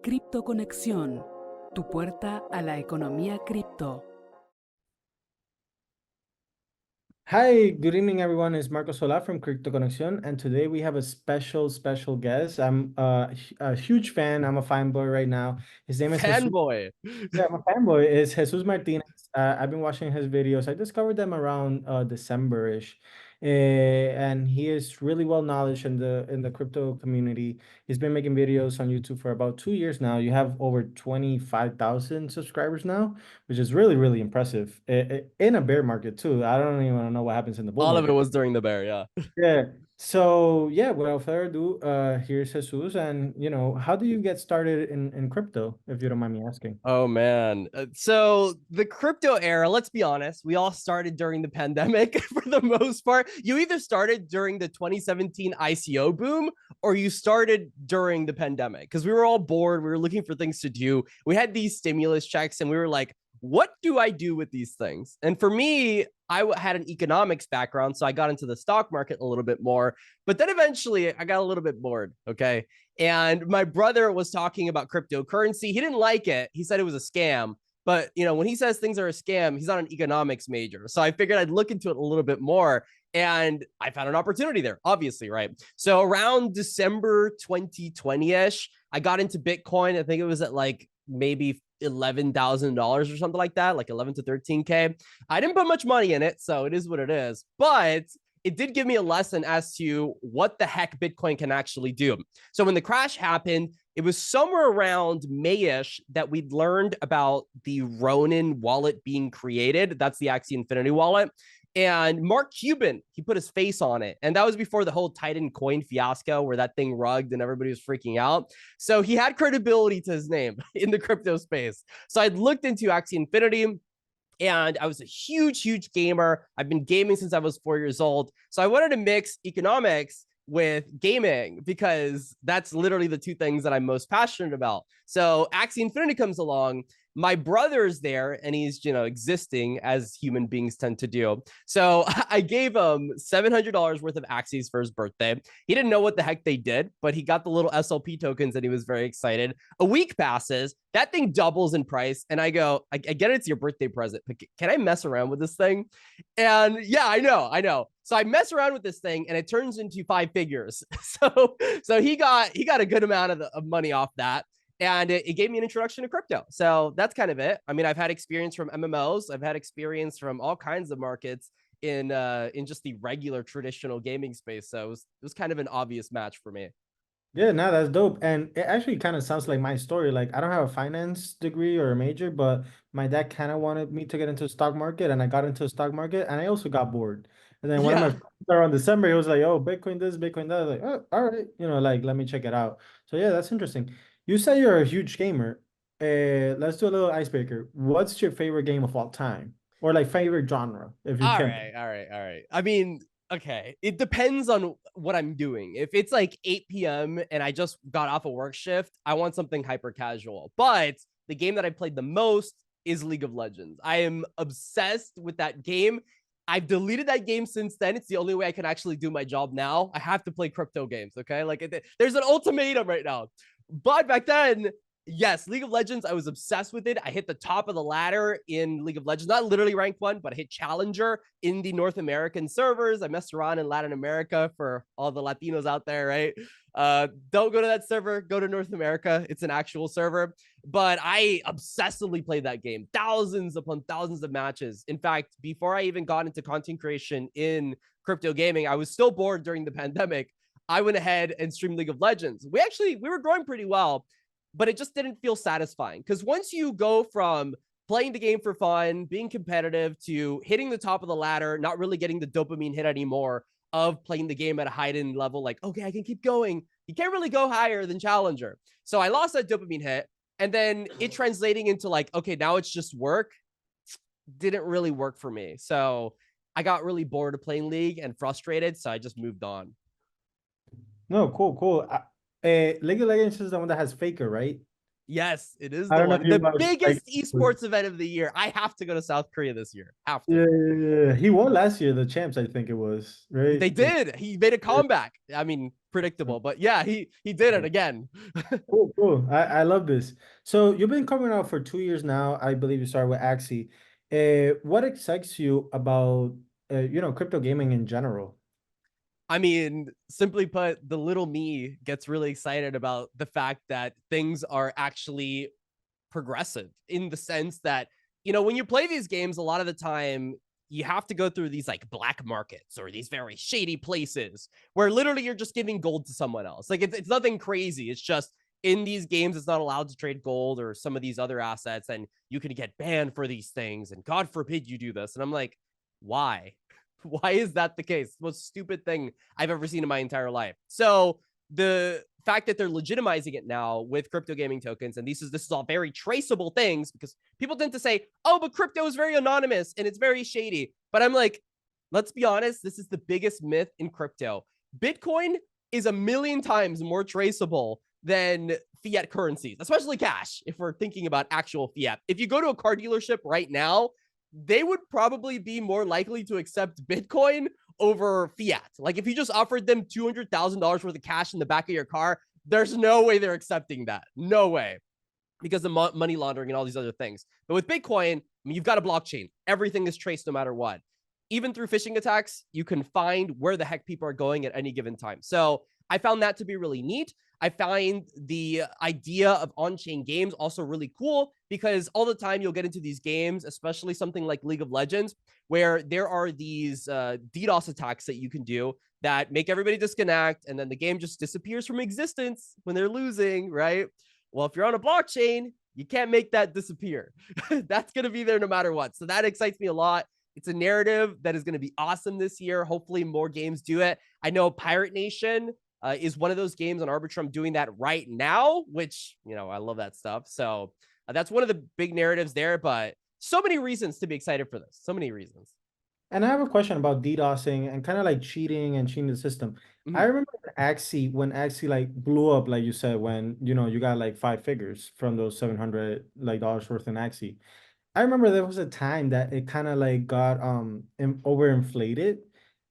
CryptoConexión, tu puerta a la economía cripto. Hi, good evening, everyone. It's Marco Sola from CryptoConexión, and today we have a special guest. I'm a huge fan. I'm a fanboy right now. His name is Jesus. Fanboy. Yeah, I'm a fanboy. It's Jesus Martinez. I've been watching his videos. I discovered them around December-ish, and he is really well knowledge in the crypto community. He's been making videos on YouTube for about 2 years now. You have over 25,000 subscribers now, which is really impressive in a bear market too. I don't even want to know what happens in the bull All of it market. was during the bear, yeah. Yeah. So yeah, without further ado, here's Jesus. And how do you get started in crypto, if you don't mind me asking? Oh man. So the crypto era, let's be honest, we all started during the pandemic for the most part. You either started during the 2017 ICO boom or you started during the pandemic because we were all bored. We were looking for things to do. We had these stimulus checks and we were like, what do I do with these things? And for me, I had an economics background, so I got into the stock market a little bit more. But then eventually I got a little bit bored. Okay. And my brother was talking about cryptocurrency. He didn't like it. He said it was a scam. But when he says things are a scam, he's not an economics major. So I figured I'd look into it a little bit more. And I found an opportunity there, obviously, right? So around December 2020-ish, I got into Bitcoin. I think it was at like maybe $11,000 or something like that, like 11 to 13K. I didn't put much money in it, so it is what it is. But it did give me a lesson as to what the heck Bitcoin can actually do. So when the crash happened, it was somewhere around May-ish that we'd learned about the Ronin wallet being created. That's the Axie Infinity wallet. And Mark Cuban, he put his face on it. And that was before the whole Titan coin fiasco where that thing rugged and everybody was freaking out. So he had credibility to his name in the crypto space. So I'd looked into Axie Infinity and I was a huge gamer. I've been gaming since I was 4 years old. So I wanted to mix economics with gaming because that's literally the two things that I'm most passionate about. So Axie Infinity comes along. My brother's there and he's, existing as human beings tend to do. So I gave him $700 worth of Axies for his birthday. He didn't know what the heck they did, but he got the little SLP tokens and he was very excited. A week passes, that thing doubles in price. And I go, I get it's your birthday present, but can I mess around with this thing? And yeah, I know. So I mess around with this thing and it turns into 5 figures. So he got a good amount of money off that. And it gave me an introduction to crypto. So that's kind of it. I mean, I've had experience from MMOs. I've had experience from all kinds of markets in just the regular traditional gaming space. So it was kind of an obvious match for me. Yeah, no, that's dope. And it actually kind of sounds like my story. Like, I don't have a finance degree or a major, but my dad kind of wanted me to get into the stock market, and I got into the stock market, and I also got bored. And then one of my Yeah. friends around December, he was like, "Oh, Bitcoin this, Bitcoin that." I was like, "Oh, all right, like let me check it out." So yeah, that's interesting. You say you're a huge gamer. Let's do a little icebreaker. What's your favorite game of all time, or like favorite genre, if you All can? right. I mean, okay, it depends on what I'm doing. If it's like 8 p.m. and I just got off a work shift, I want something hyper casual. But the game that I played the most is League of Legends. I am obsessed with that game. I've deleted that game since then. It's the only way I can actually do my job now. I have to play crypto games, okay? Like there's an ultimatum right now. But back then, yes, League of Legends, I was obsessed with it. I hit the top of the ladder in League of Legends, not literally ranked 1, but I hit challenger in the North American servers. I messed around in Latin America for all the Latinos out there, right? Don't go to that server, go to North America. It's an actual server. But I obsessively played that game, thousands upon thousands of matches. In fact, before I even got into content creation in crypto gaming, I was still bored during the pandemic. I went ahead and streamed League of Legends. We were growing pretty well, but it just didn't feel satisfying because once you go from playing the game for fun, being competitive, to hitting the top of the ladder, not really getting the dopamine hit anymore of playing the game at a heightened level, like, okay, I can keep going. You can't really go higher than challenger. So I lost that dopamine hit. And then it translating into like, okay, now it's just work, didn't really work for me. So I got really bored of playing League and frustrated. So I just moved on. No, cool. League of Legends is the one that has Faker, right? Yes, it is I the don't know if one. you The watched, biggest like, esports event of the year. I have to go to South Korea this year. Have to. yeah. He won last year, the champs, I think it was, right? They did. He made a comeback. I mean, predictable, but yeah, he did it again. Cool, cool. I love this. So you've been coming out for 2 years now. I believe you started with Axie. What excites you about crypto gaming in general? I mean, simply put, the little me gets really excited about the fact that things are actually progressive in the sense that, when you play these games, a lot of the time you have to go through these like black markets or these very shady places where literally you're just giving gold to someone else. Like it's nothing crazy. It's just in these games, it's not allowed to trade gold or some of these other assets, and you can get banned for these things. And God forbid you do this. And I'm like, why? Why is that the case? The most stupid thing I've ever seen in my entire life. So the fact that they're legitimizing it now with crypto gaming tokens, and this is all very traceable things, because people tend to say, oh, but crypto is very anonymous and it's very shady. But I'm like, let's be honest, this is the biggest myth in crypto. Bitcoin is a million times more traceable than fiat currencies, especially cash, if we're thinking about actual fiat. If you go to a car dealership right now, they would probably be more likely to accept Bitcoin over fiat. Like if you just offered them $200,000 worth of cash in the back of your car, there's no way they're accepting that. No way. Because of money laundering and all these other things. But with Bitcoin, I mean, you've got a blockchain. Everything is traced no matter what. Even through phishing attacks, you can find where the heck people are going at any given time. So I found that to be really neat. I find the idea of on-chain games also really cool, because all the time you'll get into these games, especially something like League of Legends, where there are these DDoS attacks that you can do that make everybody disconnect, and then the game just disappears from existence when they're losing, right? Well, if you're on a blockchain, you can't make that disappear. That's going to be there no matter what. So that excites me a lot. It's a narrative that is going to be awesome this year. Hopefully more games do it. I know Pirate Nation is one of those games on Arbitrum doing that right now, which, I love that stuff. So that's one of the big narratives there, but so many reasons to be excited for this. So many reasons. And I have a question about DDoSing and kind of like cheating and cheating the system. I remember when Axie like blew up, like you said, when you got like 5 figures from those $700 dollars worth in Axie. I remember there was a time that it kind of like got overinflated.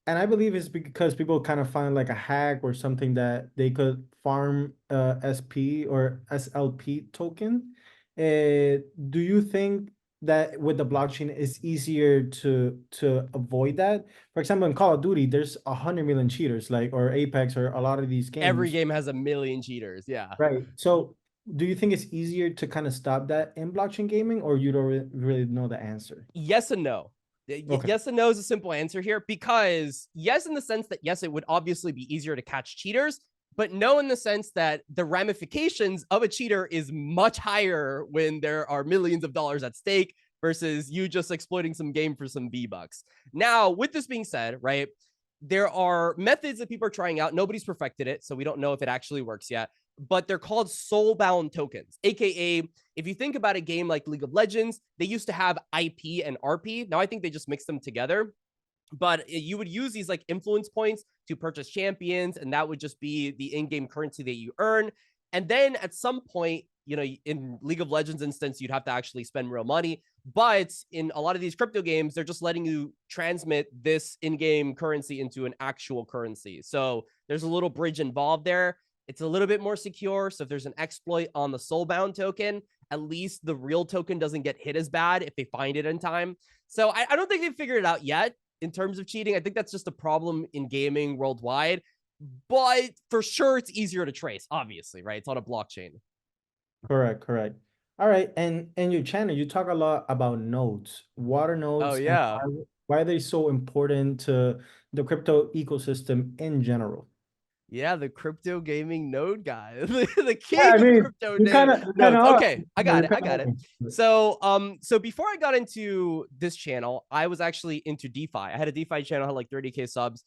And I believe it's because people kind of find like a hack or something that they could farm SP or SLP token. Do you think that with the blockchain it's easier to avoid that? For example, in Call of Duty, there's 100 million cheaters, like, or Apex, or a lot of these games. Every game has a million cheaters. Yeah. Right. So do you think it's easier to kind of stop that in blockchain gaming, or you don't really know the answer? Yes and no. Okay. Yes and no is a simple answer here, because yes, in the sense that, yes, it would obviously be easier to catch cheaters, but no, in the sense that the ramifications of a cheater is much higher when there are millions of dollars at stake versus you just exploiting some game for some V-Bucks. Now, with this being said, right, there are methods that people are trying out. Nobody's perfected it, so we don't know if it actually works yet, but they're called soul-bound tokens, aka if you think about a game like League of Legends, they used to have IP and RP. Now I think they just mixed them together, but you would use these like influence points to purchase champions, and that would just be the in-game currency that you earn. And then at some point, in League of Legends instance, you'd have to actually spend real money. But in a lot of these crypto games, they're just letting you transmit this in-game currency into an actual currency. So there's a little bridge involved there. It's a little bit more secure. So if there's an exploit on the soulbound token, at least the real token doesn't get hit as bad if they find it in time. So I don't think they've figured it out yet in terms of cheating. I think that's just a problem in gaming worldwide. But for sure, it's easier to trace, obviously, right? It's on a blockchain. Correct. All right. And in your channel, you talk a lot about nodes. What are nodes? Oh, yeah. And why are they so important to the crypto ecosystem in general? Yeah, the crypto gaming node guy, the king Yeah, I mean, of crypto you kinda nodes. are. Okay, I got You it. kinda So before I got into this channel, I was actually into DeFi. I had a DeFi channel, had like 30K subs.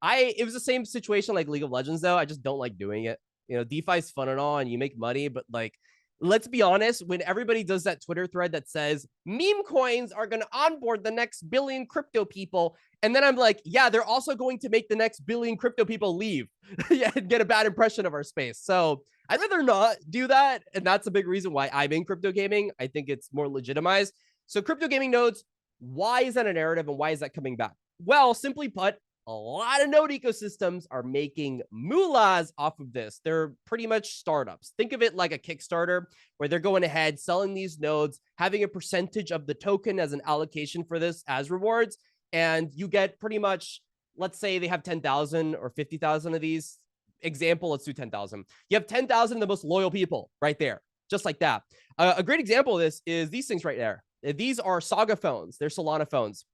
It was the same situation like League of Legends though. I just don't like doing it. DeFi is fun and all, and you make money, but like let's be honest, when everybody does that Twitter thread that says meme coins are going to onboard the next billion crypto people, and then I'm like, yeah, they're also going to make the next billion crypto people leave and get a bad impression of our space. So I'd rather not do that. And that's a big reason why I'm in crypto gaming. I think it's more legitimized. So crypto gaming nodes, why is that a narrative and why is that coming back? Well, simply put, a lot of node ecosystems are making moolahs off of this. They're pretty much startups. Think of it like a Kickstarter where they're going ahead, selling these nodes, having a percentage of the token as an allocation for this as rewards. And you get pretty much, let's say they have 10,000 or 50,000 of these. Example, let's do 10,000. You have 10,000 of the most loyal people right there, just like that. A great example of this is these things right there. These are Saga phones. They're Solana phones.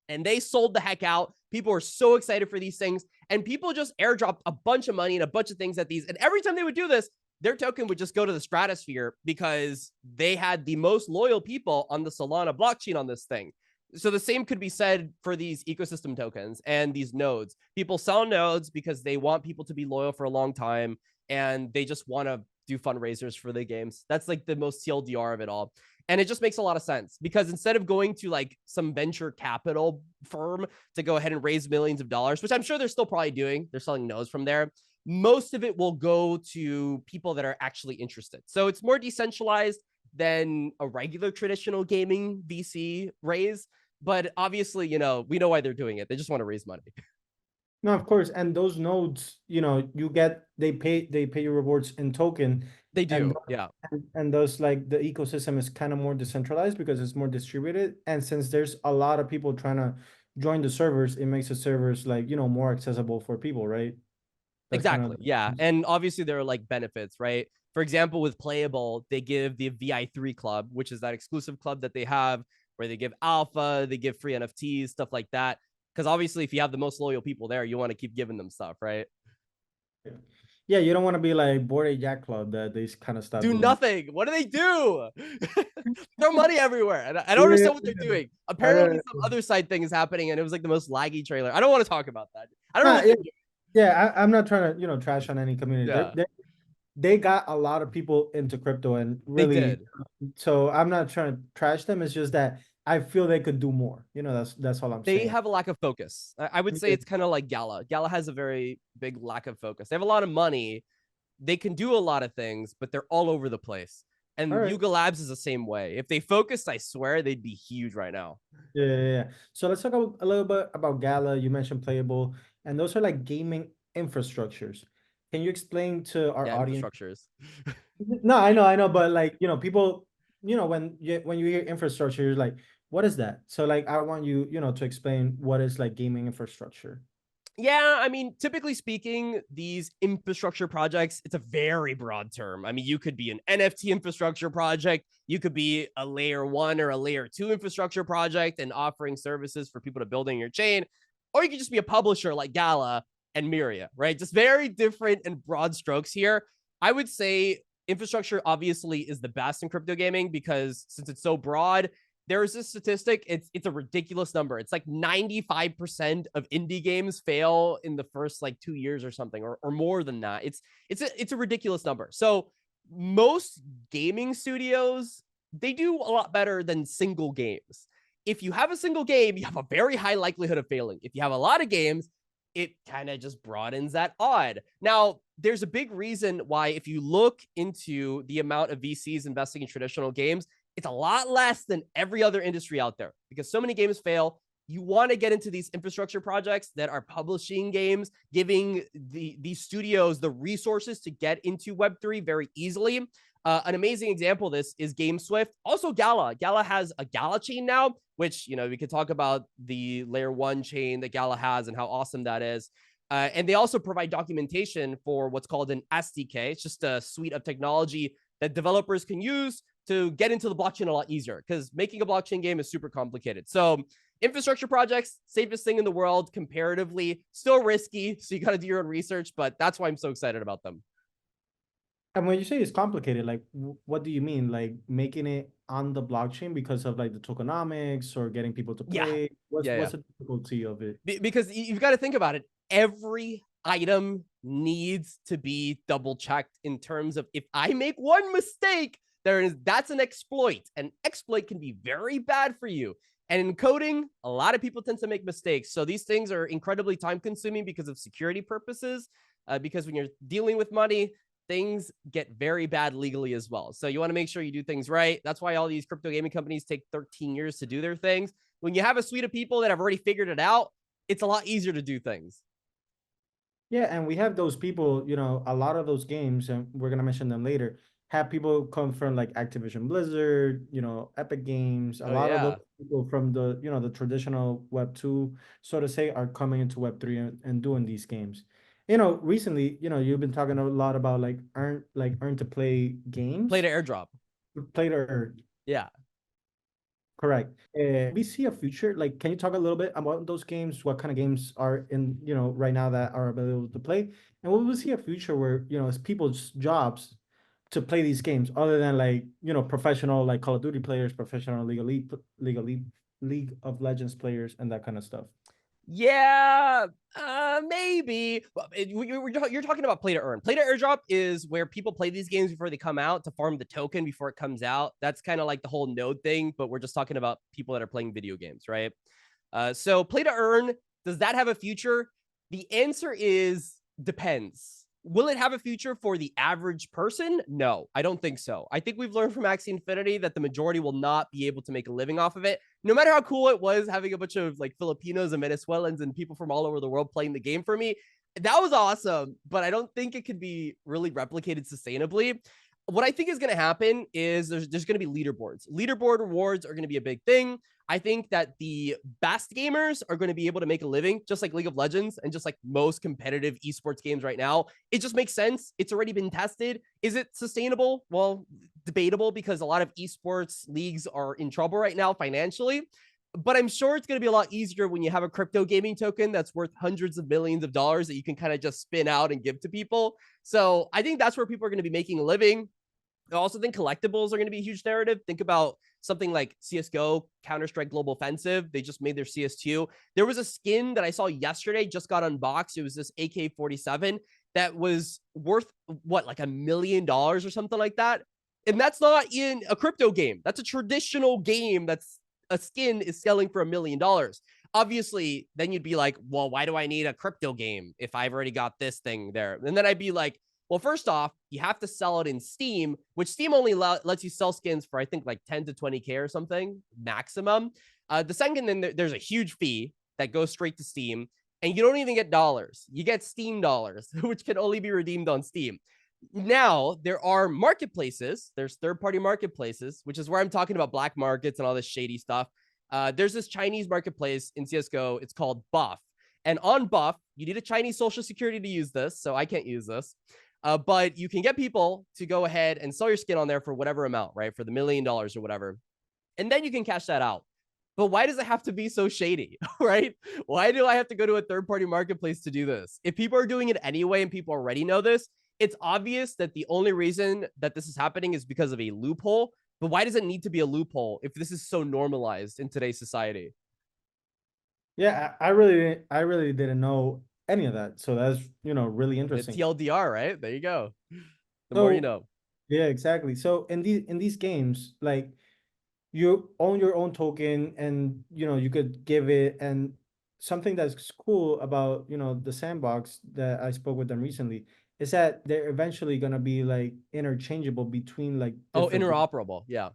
And they sold the heck out. People were so excited for these things. And people just airdropped a bunch of money and a bunch of things at these. And every time they would do this, their token would just go to the stratosphere because they had the most loyal people on the Solana blockchain on this thing. So the same could be said for these ecosystem tokens and these nodes. People sell nodes because they want people to be loyal for a long time. And they just want to do fundraisers for the games. That's like the most TLDR of it all. And it just makes a lot of sense because instead of going to like some venture capital firm to go ahead and raise millions of dollars, which I'm sure they're still probably doing, they're selling nodes from there, most of it will go to people that are actually interested. So it's more decentralized than a regular traditional gaming VC raise. But obviously, you know, we know why they're doing it. They just want to raise money. No, of course. And those nodes, you know, they pay your rewards in token. They do, And yeah. and those, like, the ecosystem is kind of more decentralized because it's more distributed. And since there's a lot of people trying to join the servers, it makes the servers, like, you know, more accessible for people, right? That's kind Exactly, of yeah. And obviously there are like benefits, right? For example, with Playable, they give the VI3 club, which is that exclusive club that they have where they give alpha, they give free NFTs, stuff like that. Because obviously, if you have the most loyal people there, you want to keep giving them stuff, right? Yeah, you don't want to be like Bored Jack Club that they kind of stop Do doing. nothing. What do they do? Throw money everywhere. And I don't Yeah, understand what they're doing. Apparently, some other side thing is happening, and it was like the most laggy trailer. I don't want to talk about that. I don't know what yeah, they're doing. yeah, I'm not trying to, you know, trash on any community. Yeah. They got a lot of people into crypto and They really, did. so I'm not trying to trash them. It's just that I feel they could do more. You know, that's all I'm They saying. have a lack of focus. I would say it's kind of like Gala. Gala has a very big lack of focus. They have a lot of money. They can do a lot of things, but they're all over the place. And All right. Yuga Labs is the same way. If they focused, I swear they'd be huge right now. Yeah. So let's talk a little bit about Gala. You mentioned Playable, and those are like gaming infrastructures. Can you explain to our audience? Infrastructures. No, I know, but like, you know, people, you know, when you hear infrastructure, you're like, what is that? So like, I want you, you know, to explain what is like gaming infrastructure. Yeah, I mean, typically speaking, these infrastructure projects, it's a very broad term. I mean, you could be an NFT infrastructure project, you could be a layer 1 or a layer 2 infrastructure project and offering services for people to build in your chain, or you could just be a publisher like Gala and Myria, right? Just very different and broad strokes here. I would say infrastructure obviously is the best in crypto gaming because since it's so broad, there's this statistic. It's a ridiculous number. It's like 95% of indie games fail in the first like 2 years or something, or more than that. It's a ridiculous number. So most gaming studios, they do a lot better than single games. If you have a single game, you have a very high likelihood of failing. If you have a lot of games, it kind of just broadens that odd. Now, there's a big reason why if you look into the amount of VCs investing in traditional games, it's a lot less than every other industry out there because so many games fail. You want to get into these infrastructure projects that are publishing games, giving these studios the resources to get into Web3 very easily. An amazing example of this is GameSwift. Also, Gala. Gala has a Gala chain now, which, you know, we could talk about the layer 1 chain that Gala has and how awesome that is. And they also provide documentation for what's called an SDK. It's just a suite of technology that developers can use to get into the blockchain a lot easier because making a blockchain game is super complicated. So infrastructure projects, safest thing in the world comparatively, still risky. So you got to do your own research, but that's why I'm so excited about them. And when you say it's complicated, like, what do you mean? Like making it on the blockchain because of like the tokenomics or getting people to play? What's the difficulty of it? Because you've got to think about it. Every item needs to be double checked in terms of if I make one mistake, That's an exploit. An exploit can be very bad for you. And in coding, a lot of people tend to make mistakes. So these things are incredibly time consuming because of security purposes, because when you're dealing with money, things get very bad legally as well. So you want to make sure you do things right. That's why all these crypto gaming companies take 13 years to do their things. When you have a suite of people that have already figured it out, it's a lot easier to do things. Yeah, and we have those people, a lot of those games, and we're going to mention them later, have people come from like Activision Blizzard, Epic Games. A lot of those people from the traditional Web 2, so to say, are coming into Web 3 and doing these games. Recently, you've been talking a lot about like earn to play games. Play to airdrop. Play to earn. Yeah. Correct. We see a future. Like, can you talk a little bit about those games? What kind of games are in, right now that are available to play? And will we see a future where, it's people's jobs to play these games other than like, professional, like Call of Duty players, professional League of Legends players, and that kind of stuff? Yeah, maybe. You're talking about play to earn. Play to airdrop is where people play these games before they come out to farm the token before it comes out. That's kind of like the whole node thing, but we're just talking about people that are playing video games, right? So play to earn, does that have a future? The answer is depends. Will it have a future for the average person? No, I don't think so. I think we've learned from Axie Infinity that the majority will not be able to make a living off of it. No matter how cool it was having a bunch of like Filipinos and Venezuelans and people from all over the world playing the game for me, that was awesome, but I don't think it could be really replicated sustainably. What I think is going to happen is there's going to be leaderboards. Leaderboard rewards are going to be a big thing. I think that the best gamers are going to be able to make a living, just like League of Legends and just like most competitive esports games right now. It just makes sense. It's already been tested. Is it sustainable? Well, debatable, because a lot of esports leagues are in trouble right now financially. But I'm sure it's going to be a lot easier when you have a crypto gaming token that's worth hundreds of millions of dollars that you can kind of just spin out and give to people. So I think that's where people are going to be making a living. I also think collectibles are going to be a huge narrative. Think about something like CSGO, Counter-Strike Global Offensive. They just made their CS2. There was a skin that I saw yesterday, just got unboxed. It was this AK-47 that was worth, what, like $1 million or something like that? And that's not in a crypto game. That's a traditional game that's a skin is selling for $1 million. Obviously, then you'd be like, well, why do I need a crypto game if I've already got this thing there? And then I'd be like, well, first off, you have to sell it in Steam, which Steam only lets you sell skins for, I think, like 10 to 20K or something maximum. The second, then there's a huge fee that goes straight to Steam, and you don't even get dollars. You get Steam dollars, which can only be redeemed on Steam. Now, there are marketplaces. There's third-party marketplaces, which is where I'm talking about black markets and all this shady stuff. There's this Chinese marketplace in CSGO. It's called Buff. And on Buff, you need a Chinese social security to use this, so I can't use this. But you can get people to go ahead and sell your skin on there for whatever amount, right? For the $1 million or whatever. And then you can cash that out. But why does it have to be so shady, right? Why do I have to go to a third-party marketplace to do this? If people are doing it anyway and people already know this, it's obvious that the only reason that this is happening is because of a loophole. But why does it need to be a loophole if this is so normalized in today's society? Yeah, I really didn't know any of that. So that's, really interesting. It's TLDR, right? There you go. The more you know. Yeah, exactly. So in these games, like, you own your own token, and you could give it. And something that's cool about the sandbox that I spoke with them recently is that they're eventually gonna be like interchangeable between like interoperable. Yeah.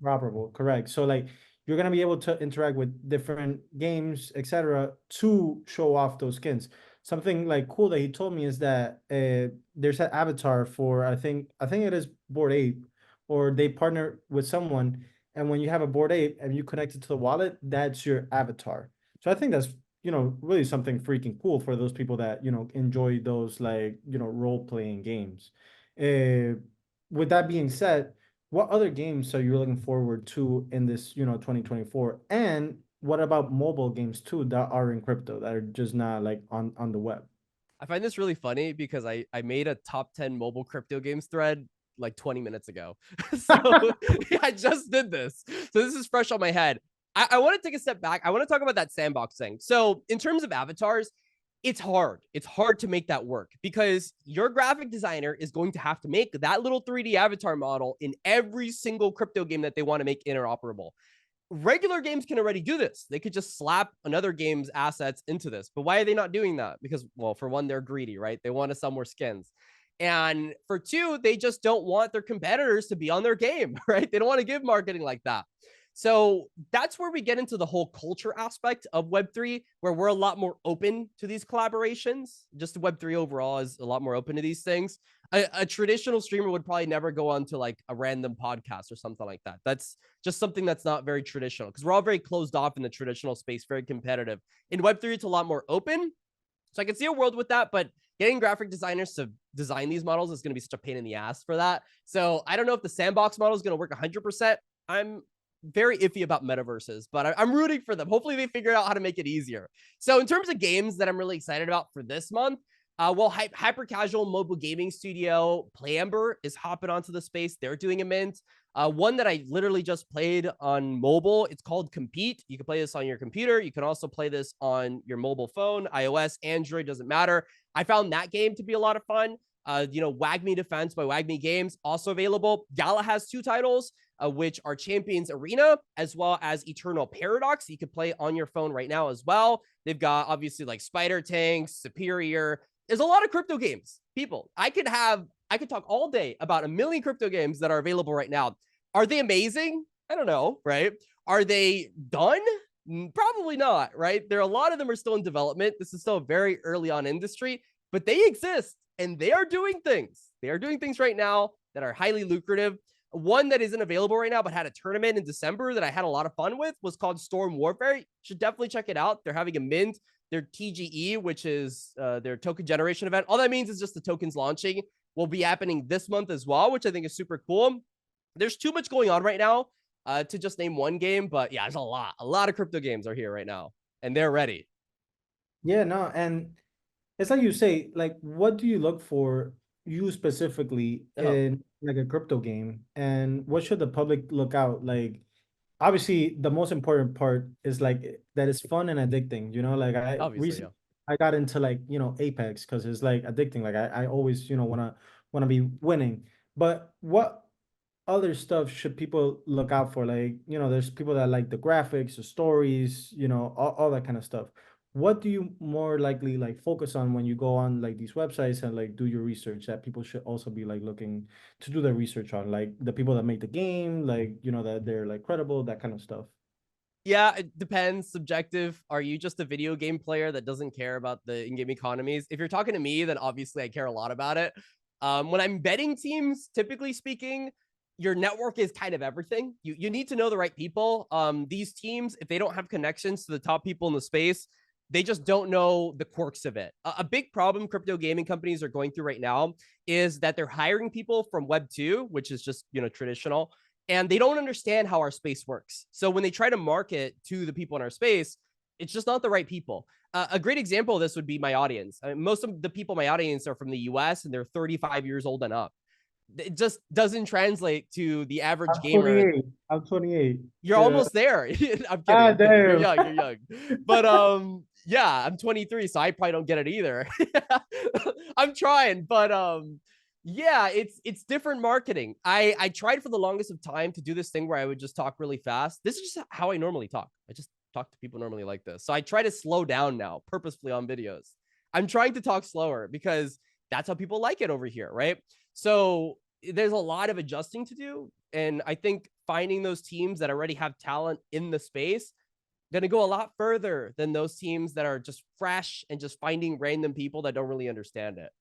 Interoperable, correct. So like you're gonna be able to interact with different games, etc., to show off those skins. Something like cool that he told me is that there's an avatar for I think it is Bored Ape, or they partner with someone, and when you have a Bored Ape and you connect it to the wallet, that's your avatar. So I think that's really something freaking cool for those people that enjoy those like role-playing games. With that being said, what other games are you looking forward to in this 2024? And what about mobile games too that are in crypto, that are just not like on the web? I find this really funny because I made a top 10 mobile crypto games thread like 20 minutes ago. So yeah, I just did this. So this is fresh on my head. I want to take a step back. I want to talk about that sandbox thing. So in terms of avatars, It's hard. It's hard to make that work because your graphic designer is going to have to make that little 3D avatar model in every single crypto game that they want to make interoperable. Regular games can already do this. They could just slap another game's assets into this. But why are they not doing that? Because, well, for one, they're greedy, right? They want to sell more skins. And for two, they just don't want their competitors to be on their game, right? They don't want to give marketing like that. So that's where we get into the whole culture aspect of Web3, where we're a lot more open to these collaborations. Just Web3 overall is a lot more open to these things. A traditional streamer would probably never go on to like a random podcast or something like that. That's just something that's not very traditional because we're all very closed off in the traditional space, very competitive. In Web3, it's a lot more open. So I can see a world with that, but getting graphic designers to design these models is going to be such a pain in the ass for that. So I don't know if the sandbox model is going to work 100%. I'm very iffy about metaverses, but I'm rooting for them. Hopefully they figure out how to make it easier. So in terms of games that I'm really excited about for this month, well, hyper casual mobile gaming studio Playamber is hopping onto the space. They're doing a mint. One that I literally just played on mobile. It's called Compete. You can play this on your computer. You can also play this on your mobile phone, iOS, Android, doesn't matter. I found that game to be a lot of fun. Wag Me Defense by Wag Me Games, also available. Gala has 2 titles, which are Champions Arena, as well as Eternal Paradox. You can play on your phone right now as well. They've got obviously like Spider Tanks, Superior. There's a lot of crypto games. People, I could talk all day about a million crypto games that are available right now. Are they amazing? I don't know, right? Are they done? Probably not, right? A lot of them are still in development. This is still a very early on industry, but they exist and they are doing things. They are doing things right now that are highly lucrative. One that isn't available right now, but had a tournament in December that I had a lot of fun with was called Storm Warfare. You should definitely check it out. They're having a mint. Their TGE, which is their token generation event. All that means is just the tokens launching will be happening this month as well, which I think is super cool. There's too much going on right now to just name one game, but yeah, there's a lot of crypto games are here right now and they're ready. Yeah, no, and it's like you say, like, what do you look for, you specifically, in like a crypto game, and what should the public look out? Like, obviously, the most important part is like that it's fun and addicting. Like Obviously, I got into like Apex because it's like addicting. Like I always wanna be winning. But what other stuff should people look out for? Like, there's people that like the graphics, the stories, all that kind of stuff. What do you more likely like focus on when you go on like these websites and like do your research that people should also be like looking to do their research on? Like the people that make the game, like, that they're like credible, that kind of stuff. Yeah, it depends. Subjective. Are you just a video game player that doesn't care about the in-game economies? If you're talking to me, then obviously I care a lot about it. When I'm betting teams, typically speaking, your network is kind of everything. You need to know the right people. These teams, if they don't have connections to the top people in the space, they just don't know the quirks of it. A big problem crypto gaming companies are going through right now is that they're hiring people from Web 2, which is just, traditional, and they don't understand how our space works. So when they try to market to the people in our space, it's just not the right people. A great example of this would be my audience. I mean, most of the people in my audience are from the US and they're 35 years old and up. It just doesn't translate to the average gamer. I'm 28. You're almost there. I'm kidding. You're young. But yeah, I'm 23, so I probably don't get it either. I'm trying, but yeah, it's different marketing. I tried for the longest of time to do this thing where I would just talk really fast. This is just how I normally talk. I just talk to people normally like this. So I try to slow down now purposefully on videos. I'm trying to talk slower because that's how people like it over here, right? So there's a lot of adjusting to do. And I think finding those teams that already have talent in the space going to go a lot further than those teams that are just fresh and just finding random people that don't really understand it.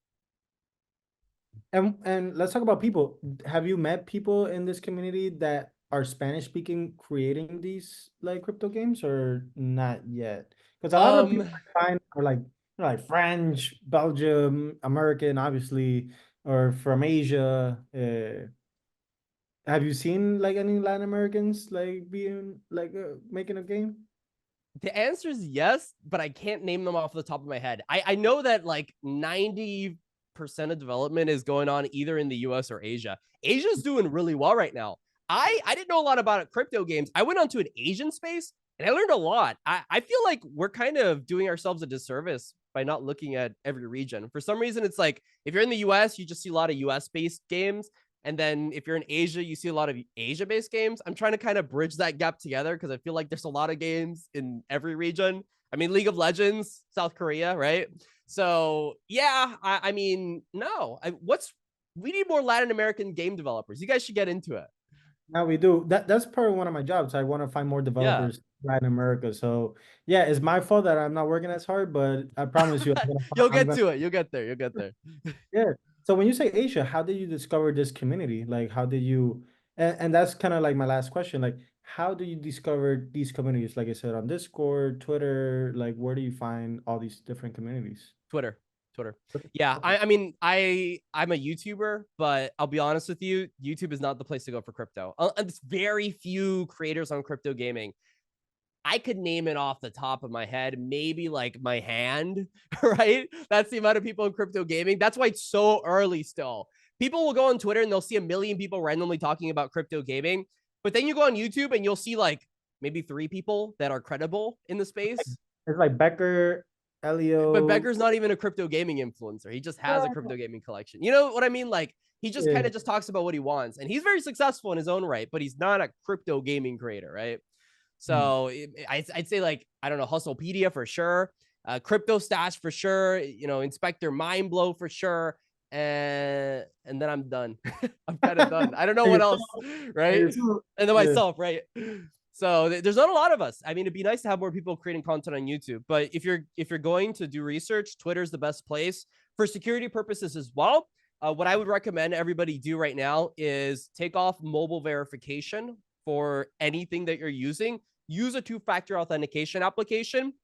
And let's talk about people. Have you met people in this community that are Spanish speaking creating these like crypto games, or not yet? Because a lot of people I find are like French, Belgium, American, obviously, or from Asia. Have you seen like any Latin Americans like being like making a game? The answer is yes, but I can't name them off the top of my head. I know that like 90% of development is going on either in the US or Asia. Asia's doing really well right now. I didn't know a lot about crypto games. I went onto an Asian space and I learned a lot. I feel like we're kind of doing ourselves a disservice by not looking at every region. For some reason, it's like if you're in the US, you just see a lot of US based games. And then if you're in Asia, you see a lot of Asia based games. I'm trying to kind of bridge that gap together because I feel like there's a lot of games in every region. I mean, League of Legends, South Korea, right? So yeah, I mean, no, we need more Latin American game developers. You guys should get into it. Now we do. That's part of one of my jobs. I want to find more developers in Latin America. So yeah, it's my fault that I'm not working as hard, but I promise you, You'll get to it. You'll get there. You'll get there. Yeah. So when you say Asia, how did you discover this community? Like, how did you, and that's kind of like my last question. Like, how do you discover these communities? Like I said, on Discord, Twitter, like, where do you find all these different communities? Twitter. Yeah, I mean, I'm a YouTuber, but I'll be honest with you, YouTube is not the place to go for crypto. There's very few creators on crypto gaming. I could name it off the top of my head, maybe like my hand, right? That's the amount of people in crypto gaming. That's why it's so early still. People will go on Twitter and they'll see a million people randomly talking about crypto gaming. But then you go on YouTube and you'll see like maybe 3 people that are credible in the space. It's like Becker, Elio. But Becker's not even a crypto gaming influencer. He just has a crypto gaming collection. You know what I mean? Like he just kind of just talks about what he wants. And he's very successful in his own right, but he's not a crypto gaming creator, right? So I'd say like, I don't know, Hustlepedia for sure. Crypto Stash for sure. You know, Inspector Mindblow for sure. And then I'm done. I'm kind of done. I don't know what else, right? And then myself, right? So there's not a lot of us. I mean, it'd be nice to have more people creating content on YouTube. But if you're going to do research, Twitter's the best place for security purposes as well. What I would recommend everybody do right now is take off mobile verification for anything that you're using. Use a 2-factor authentication application,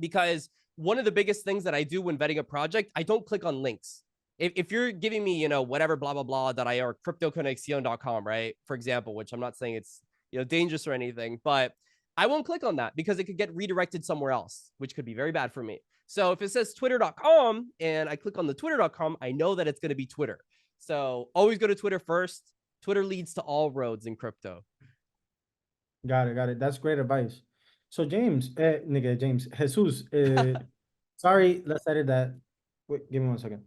because one of the biggest things that I do when vetting a project, I don't click on links. If you're giving me, you know, whatever, blah, blah, blah, or cryptoconexión.com, right? For example, which I'm not saying it's, you know, dangerous or anything, but I won't click on that because it could get redirected somewhere else, which could be very bad for me. So if it says twitter.com and I click on the twitter.com, I know that it's going to be Twitter. So always go to Twitter first. Twitter leads to all roads in crypto. Got it. That's great advice. So James, Jesus, sorry, let's edit that. Wait, give me 1 second.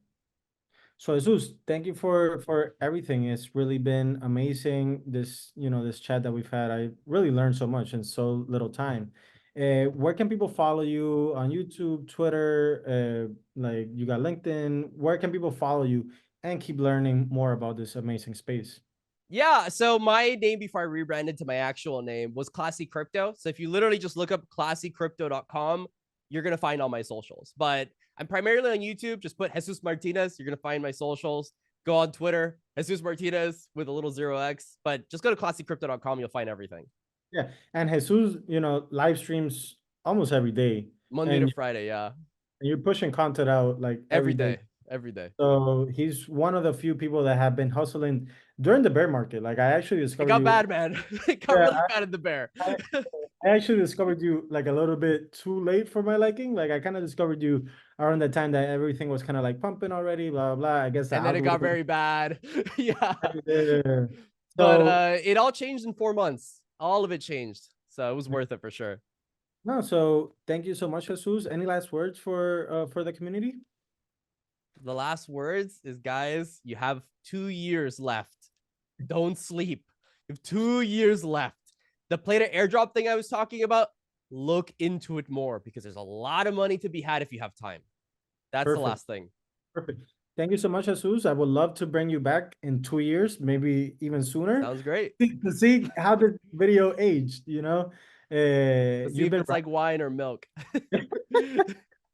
So Jesus, thank you for everything. It's really been amazing. This chat that we've had, I really learned so much in so little time. Where can people follow you on YouTube, Twitter? Like you got LinkedIn. Where can people follow you and keep learning more about this amazing space? Yeah, so my name before I rebranded to my actual name was Classy Crypto. So if you literally just look up classycrypto.com, you're going to find all my socials. But I'm primarily on YouTube. Just put Jesus Martinez. You're going to find my socials. Go on Twitter, Jesus Martinez with a little 0x. But just go to classycrypto.com. You'll find everything. Yeah, and Jesus, live streams almost every day. Monday to Friday, yeah. And you're pushing content out like every day. Every day. So he's one of the few people that have been hustling during the bear market. Like I actually discovered it got bad, man. It got really bad in the bear. I actually discovered you like a little bit too late for my liking. Like I kind of discovered you around the time that everything was kind of like pumping already, blah, blah, blah. I guess. And then it got very bad. Yeah. So, but it all changed in 4 months. All of it changed. So it was worth it for sure. No, so thank you so much, Jesus. Any last words for the community? The last words is, guys, you have 2 years left. Don't sleep. You have 2 years left. The play to airdrop thing I was talking about, look into it more because there's a lot of money to be had if you have time. That's Perfect. The last thing. Perfect. Thank you so much, Jesus. I would love to bring you back in 2 years, maybe even sooner. Sounds great. To see how the video aged, see if it's like wine or milk.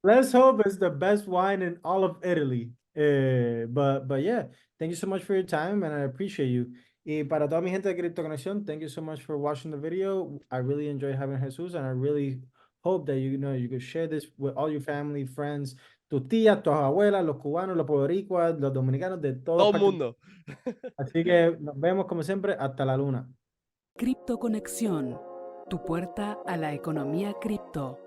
Let's hope it's the best wine in all of Italy. But yeah, thank you so much for your time and I appreciate you. Y para toda mi gente de CryptoConexión, thank you so much for watching the video. I really enjoyed having Jesus and I really hope that you could share this with all your family, friends, tus tías, tus abuelas, los cubanos, los boricuas, los dominicanos, de todo el mundo. Así que nos vemos como siempre hasta la luna. CryptoConexión, tu puerta a la economía cripto.